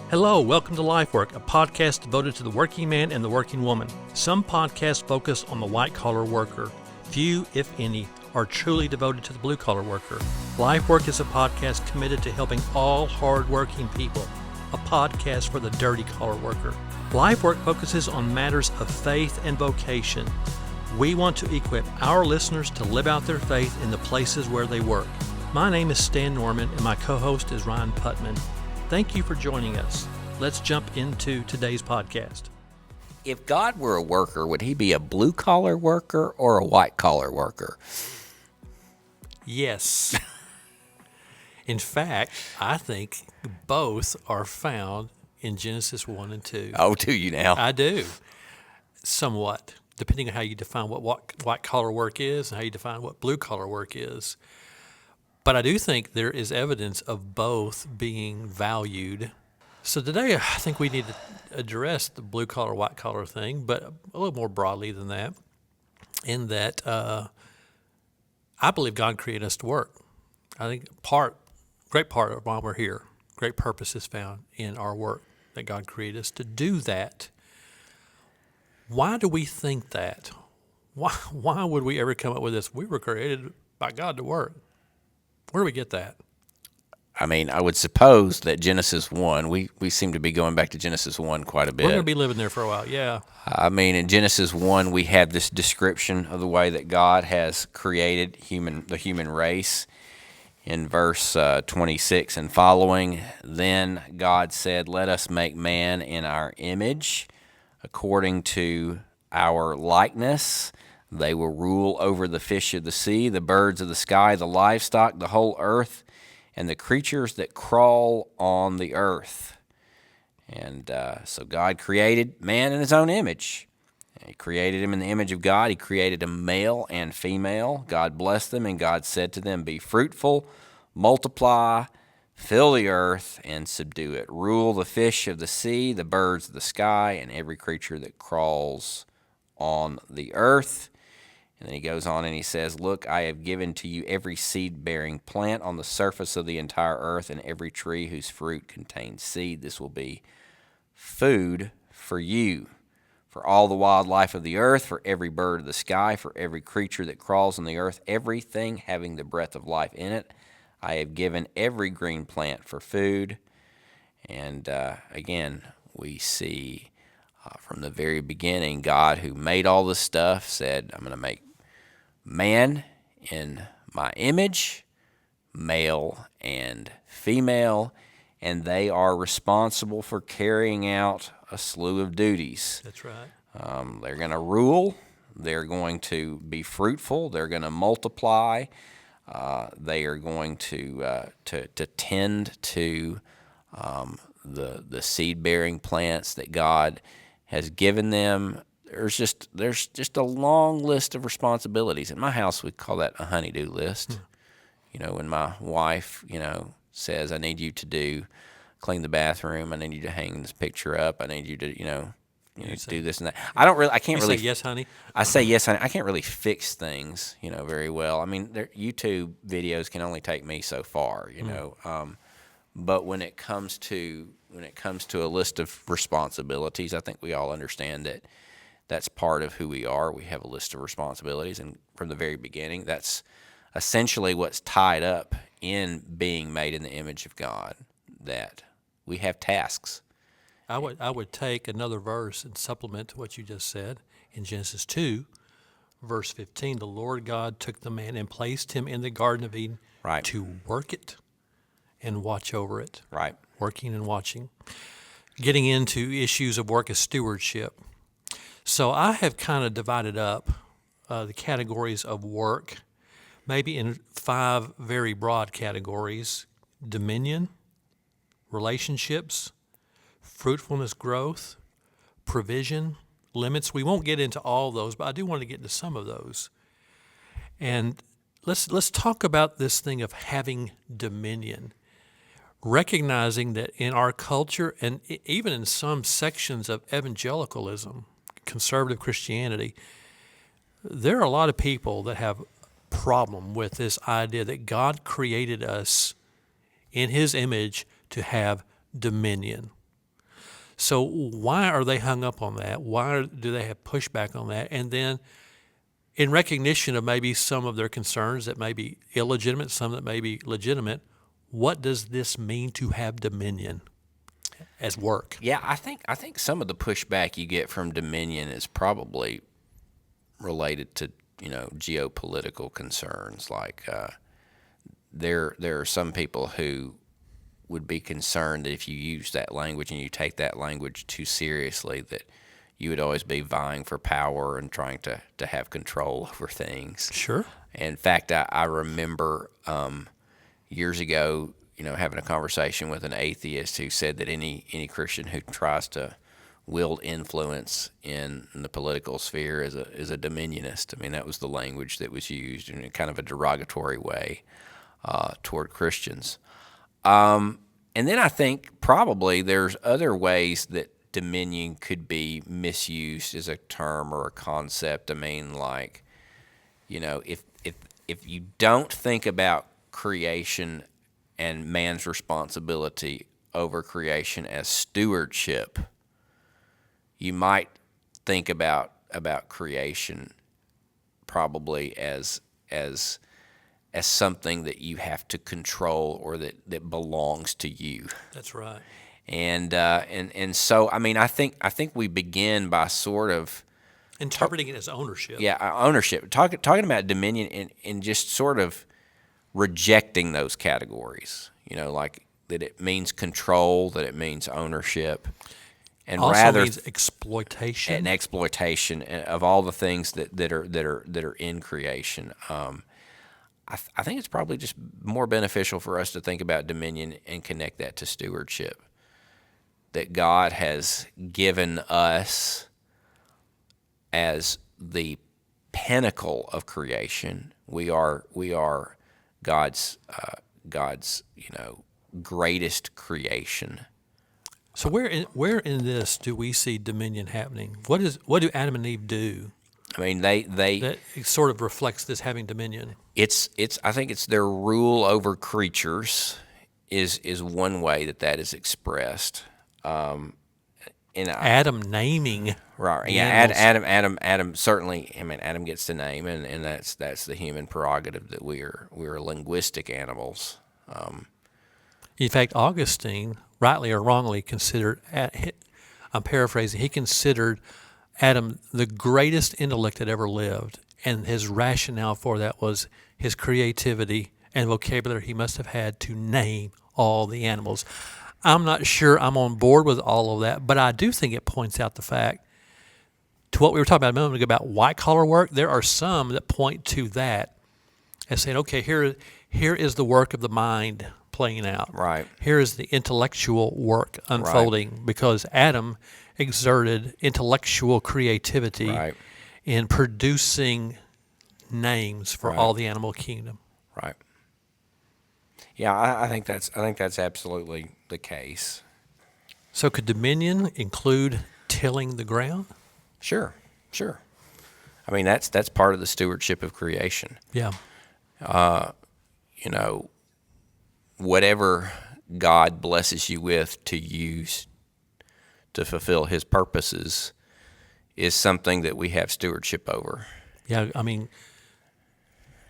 Hello, welcome to Lifework, a podcast devoted to the working man and the working woman. Some podcasts focus on the white-collar worker. Few, if any, are truly devoted to the blue-collar worker. Lifework is a podcast committed to helping all hard-working people, a podcast for the dirty-collar worker. Lifework focuses on matters of faith and vocation. We want to equip our listeners to live out their faith in the places where they work. My name is Stan Norman, and my co-host is Rhyne Putman. Thank you for joining us. Let's jump into today's podcast. If God were a worker, would he be a blue-collar worker or a white-collar worker? Yes. In fact, I think both are found in Genesis 1 and 2. Oh, do you now? I do. Somewhat, depending on how you define what white-collar work is and how you define what blue-collar work is. But I do think there is evidence of both being valued. So today I think we need to address the blue-collar, white-collar thing, but a little more broadly than that, in that I believe God created us to work. I think great part of why we're here, great purpose is found in our work, that God created us to do that. Why do we think that? Why would we ever come up with this? We were created by God to work. Where do we get that? I mean, I would suppose that Genesis 1, we seem to be going back to Genesis 1 quite a bit. We're going to be living there for a while, yeah. I mean, in Genesis 1, we have this description of the way that God has created the human race. In verse 26 and following, then God said, "Let us make man in our image, according to our likeness. They will rule over the fish of the sea, the birds of the sky, the livestock, the whole earth, and the creatures that crawl on the earth." And so God created man in his own image. He created him in the image of God. He created them male and female. God blessed them, and God said to them, "Be fruitful, multiply, fill the earth, and subdue it. Rule the fish of the sea, the birds of the sky, and every creature that crawls on the earth." And then he goes on and he says, "Look, I have given to you every seed-bearing plant on the surface of the entire earth, and every tree whose fruit contains seed. This will be food for you, for all the wildlife of the earth, for every bird of the sky, for every creature that crawls on the earth, everything having the breath of life in it. I have given every green plant for food." And again, we see from the very beginning, God, who made all this stuff, said, "I'm going to make man in my image, male and female, and they are responsible for carrying out a slew of duties." That's right. They're going to rule. They're going to be fruitful. They're going to multiply. They are going to tend to the seed-bearing plants that God has given them. There's just a long list of responsibilities. In my house, we call that a honey-do list. You know, when my wife, says, "I need you to clean the bathroom. I need you to hang this picture up. I need you to, do this and that." I can't really say yes, honey. I say yes, honey. I can't really fix things, very well. I mean, YouTube videos can only take me so far, but when it comes to a list of responsibilities, I think we all understand that that's part of who we are. We have a list of responsibilities, and from the very beginning, that's essentially what's tied up in being made in the image of God, that we have tasks. I would take another verse and supplement to what you just said. In Genesis 2, verse 15, the Lord God took the man and placed him in the Garden of Eden to work it and watch over it. Right. Working and watching. Getting into issues of work as stewardship. So I have kind of divided up the categories of work, maybe in 5 very broad categories: dominion, relationships, fruitfulness, growth, provision, limits. We won't get into all those, but I do want to get into some of those. And let's talk about this thing of having dominion. Recognizing that in our culture, and even in some sections of evangelicalism, conservative Christianity, there are a lot of people that have problem with this idea that God created us in his image to have dominion. So why are they hung up on that? Why do they have pushback on that? And then in recognition of maybe some of their concerns that may be illegitimate, some that may be legitimate, what does this mean to have dominion as work? Yeah, I think some of the pushback you get from dominion is probably related to geopolitical concerns. Like there are some people who would be concerned that if you use that language and you take that language too seriously, that you would always be vying for power and trying to have control over things. Sure. In fact, I remember years ago, having a conversation with an atheist who said that any Christian who tries to wield influence in the political sphere is a dominionist. I mean, that was the language that was used in kind of a derogatory way toward Christians. And then I think probably there's other ways that dominion could be misused as a term or a concept. I mean, like, if you don't think about creation and man's responsibility over creation as stewardship, you might think about creation probably as something that you have to control or that belongs to you. That's right. And so I mean I think we begin by sort of interpreting it as ownership. Yeah, ownership. Talking about dominion and just sort of rejecting those categories. Like that it means control, that it means ownership, and also rather means exploitation. And exploitation of all the things that are in creation. I think it's probably just more beneficial for us to think about dominion and connect that to stewardship. That God has given us as the pinnacle of creation. We are God's greatest creation. So where in this do we see dominion happening? What do Adam and Eve do? I mean, they that sort of reflects this having dominion. It's I think it's their rule over creatures is one way that is expressed. Adam naming. Right. Yeah. Adam certainly. I mean, Adam gets the name, and that's the human prerogative that we are linguistic animals. In fact, Augustine, rightly or wrongly, considered. I'm paraphrasing. He considered Adam the greatest intellect that ever lived, and his rationale for that was his creativity and vocabulary he must have had to name all the animals. I'm not sure I'm on board with all of that, but I do think it points out the fact to what we were talking about a moment ago about white-collar work. There are some that point to that as saying, okay, here is the work of the mind playing out. Right. Here is the intellectual work unfolding, right, because Adam exerted intellectual creativity, right, in producing names for, right, all the animal kingdom. Right. Yeah, I think that's absolutely the case. So could dominion include tilling the ground? Sure. I mean, that's part of the stewardship of creation. Yeah. Whatever God blesses you with to use to fulfill His purposes is something that we have stewardship over. Yeah, I mean,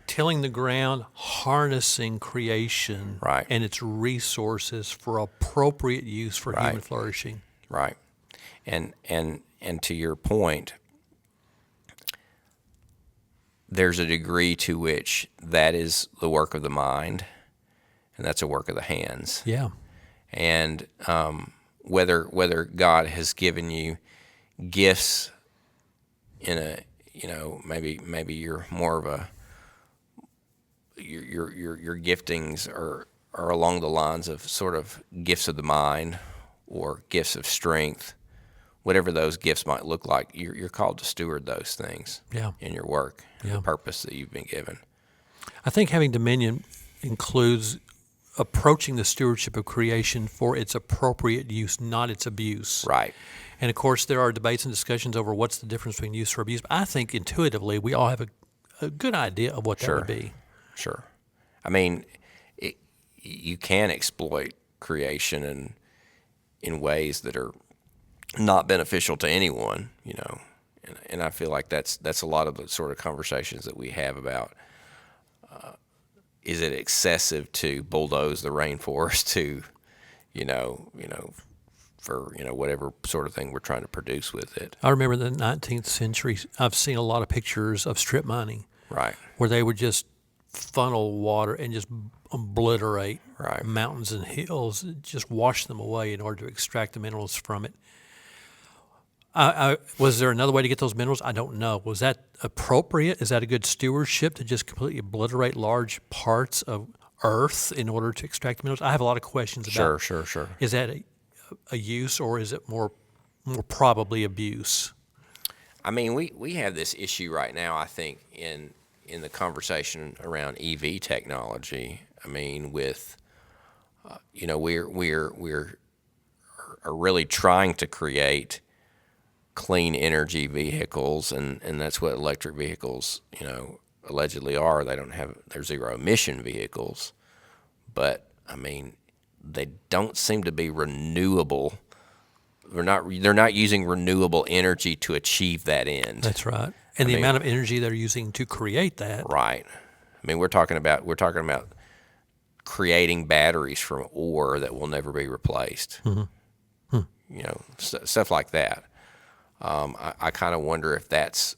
tilling the ground, harnessing creation, right, and its resources for appropriate use for, right, human flourishing. Right. And to your point, there's a degree to which that is the work of the mind, and that's a work of the hands. Yeah. And whether God has given you gifts in a, maybe you're more of a your giftings are along the lines of sort of gifts of the mind or gifts of strength, whatever those gifts might look like. You're called to steward those things, yeah, in your work, the purpose that you've been given. I think having dominion includes approaching the stewardship of creation for its appropriate use, not its abuse. Right. And of course, there are debates and discussions over what's the difference between use or abuse. But I think intuitively we all have a good idea of what that would be. Sure. I mean, you can exploit creation in ways that are not beneficial to anyone, and I feel like that's a lot of the sort of conversations that we have about, is it excessive to bulldoze the rainforest to, for, whatever sort of thing we're trying to produce with it. I remember the 19th century, I've seen a lot of pictures of strip mining. Right. Where they would just funnel water and just obliterate Right. mountains and hills, just wash them away in order to extract the minerals from it. Was there another way to get those minerals? I don't know. Was that appropriate? Is that a good stewardship to just completely obliterate large parts of Earth in order to extract minerals? I have a lot of questions about. Sure. Is that a use, or is it more probably abuse? I mean, we have this issue right now, I think, in the conversation around EV technology. I mean, with we're really trying to create clean energy vehicles, and that's what electric vehicles, allegedly are. They're zero emission vehicles, but I mean, they don't seem to be renewable. They're not using renewable energy to achieve that end. That's right. And the amount of energy they're using to create that. Right. I mean, we're talking about creating batteries from ore that will never be replaced. Mm-hmm. Stuff like that. I kind of wonder if that's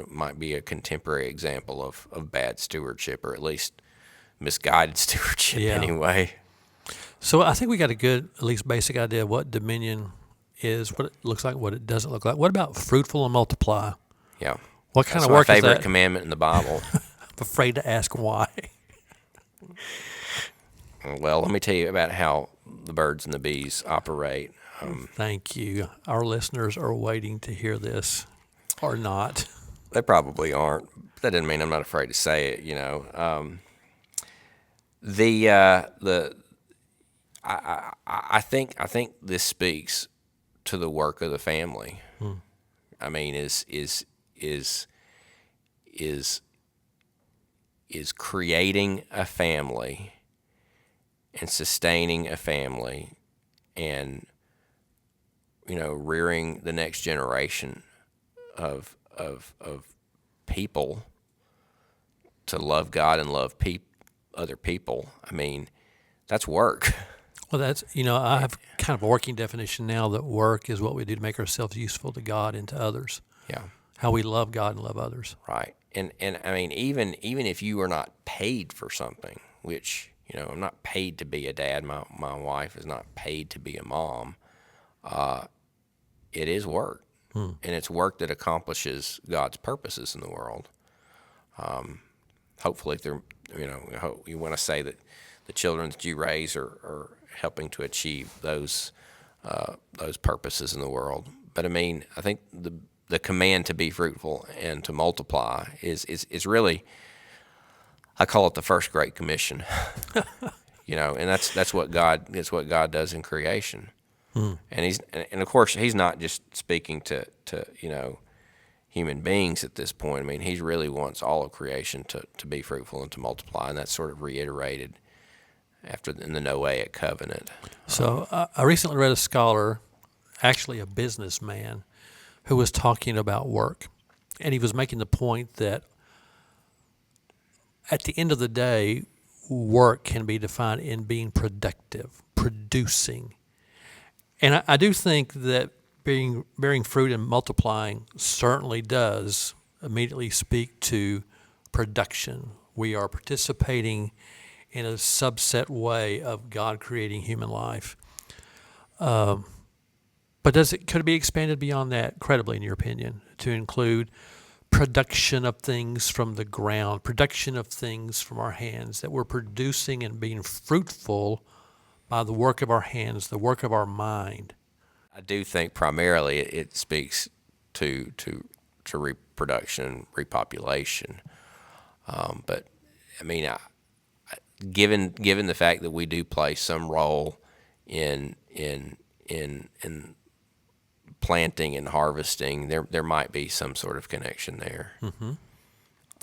might be a contemporary example of bad stewardship, or at least misguided stewardship. Yeah. Anyway. So I think we got a good, at least basic idea of what dominion is, what it looks like, what it doesn't look like. What about fruitful and multiply? Yeah. What kind That's of work my is favorite that? commandment in the Bible. I'm afraid to ask why. Well, let me tell you about how the birds and the bees operate. Thank you. Our listeners are waiting to hear this, or not. They probably aren't. That doesn't mean I'm not afraid to say it. I think this speaks to the work of the family. I mean, is creating a family and sustaining a family, and rearing the next generation of people to love God and love other people. I mean, that's work. Well, that's, I have kind of a working definition now that work is what we do to make ourselves useful to God and to others. Yeah. How we love God and love others. Right. And I mean, even if you are not paid for something, which, I'm not paid to be a dad. My wife is not paid to be a mom. It is work. And it's work that accomplishes God's purposes in the world. Hopefully, if they're, you want to say that the children that you raise are helping to achieve those purposes in the world. But I mean, I think the command to be fruitful and to multiply is really, I call it the first Great Commission. And that's what God does in creation. And of course he's not just speaking to human beings at this point. I mean, he really wants all of creation to be fruitful and to multiply, and that's sort of reiterated in the Noahic covenant. So I recently read a scholar, actually a businessman, who was talking about work, and he was making the point that at the end of the day, work can be defined in being productive, producing. And I do think that bearing fruit and multiplying certainly does immediately speak to production. We are participating in a subset way of God creating human life. But could it be expanded beyond that, credibly, in your opinion, to include production of things from the ground, production of things from our hands, that we're producing and being fruitful by the work of our hands, the work of our mind? I do think primarily it speaks to reproduction, repopulation. But I mean, given the fact that we do play some role in planting and harvesting, there might be some sort of connection there. Mm-hmm.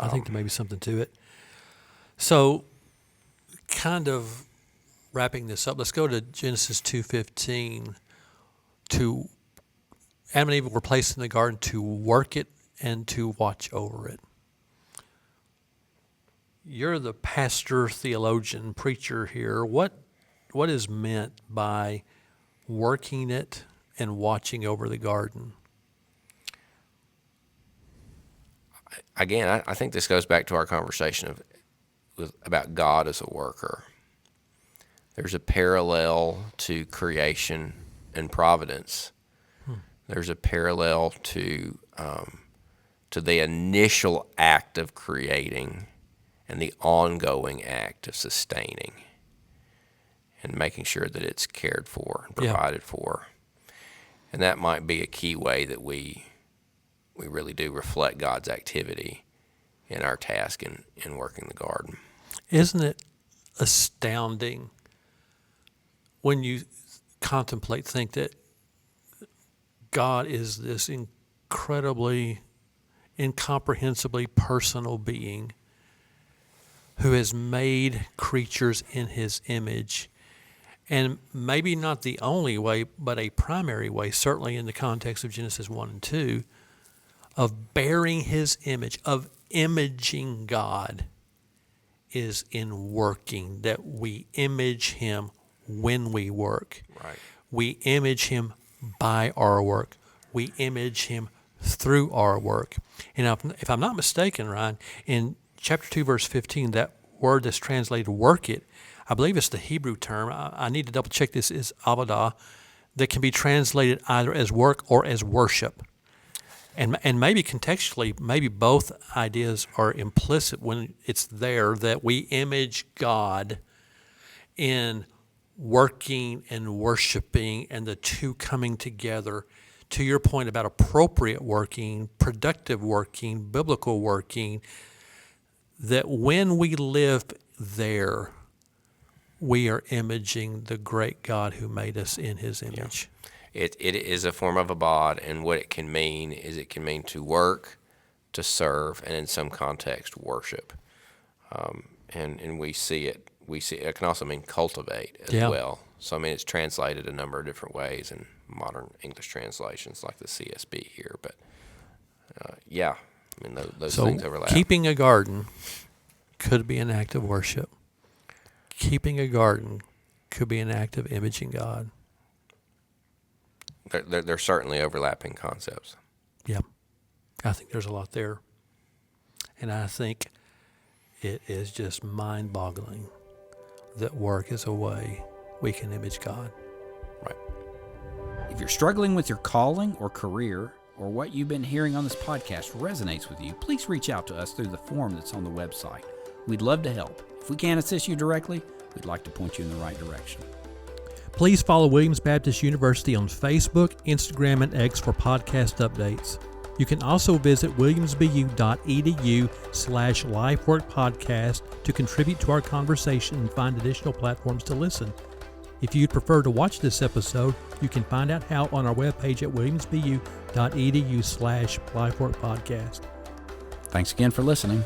I think there may be something to it. So, kind of wrapping this up, let's go to Genesis 2:15 to Adam and Eve were placed in the garden to work it and to watch over it. You're the pastor, theologian, preacher here. What is meant by working it and watching over the garden? Again, I think this goes back to our conversation about God as a worker. There's a parallel to creation and providence. There's a parallel to the initial act of creating and the ongoing act of sustaining and making sure that it's cared for and provided for. And that might be a key way that we really do reflect God's activity in our task in working the garden. Isn't it astounding when you think that God is this incredibly, incomprehensibly personal being who has made creatures in his image, and maybe not the only way, but a primary way, certainly in the context of Genesis 1 and 2, of bearing his image, of imaging God, is in working, that we image him when we work. Right. We image him by our work. We image him through our work. And if I'm not mistaken, Ryan, in chapter 2, verse 15, that word that's translated work it, I believe it's the Hebrew term. I need to double check this, is avodah, that can be translated either as work or as worship. And maybe contextually, maybe both ideas are implicit when it's there, that we image God in working and worshiping and the two coming together. To your point about appropriate working, productive working, biblical working, that when we live there, we are imaging the great God who made us in his image. Yeah. It is a form of abad, and what it can mean is it can mean to work, to serve, and in some context, worship. And we see it. It can also mean cultivate as well. So I mean, it's translated a number of different ways in modern English translations, like the CSB here. But I mean those things overlap. Keeping a garden could be an act of worship. Keeping a garden could be an act of imaging God. They're certainly overlapping concepts. Yeah, I think there's a lot there. And I think it is just mind-boggling that work is a way we can image God. Right. If you're struggling with your calling or career, or what you've been hearing on this podcast resonates with you, please reach out to us through the form that's on the website. We'd love to help. If we can't assist you directly, we'd like to point you in the right direction. Please follow Williams Baptist University on Facebook, Instagram, and X for podcast updates. You can also visit williamsbu.edu/Lifework Podcast to contribute to our conversation and find additional platforms to listen. If you'd prefer to watch this episode, you can find out how on our webpage at williamsbu.edu/Lifework Podcast. Thanks again for listening.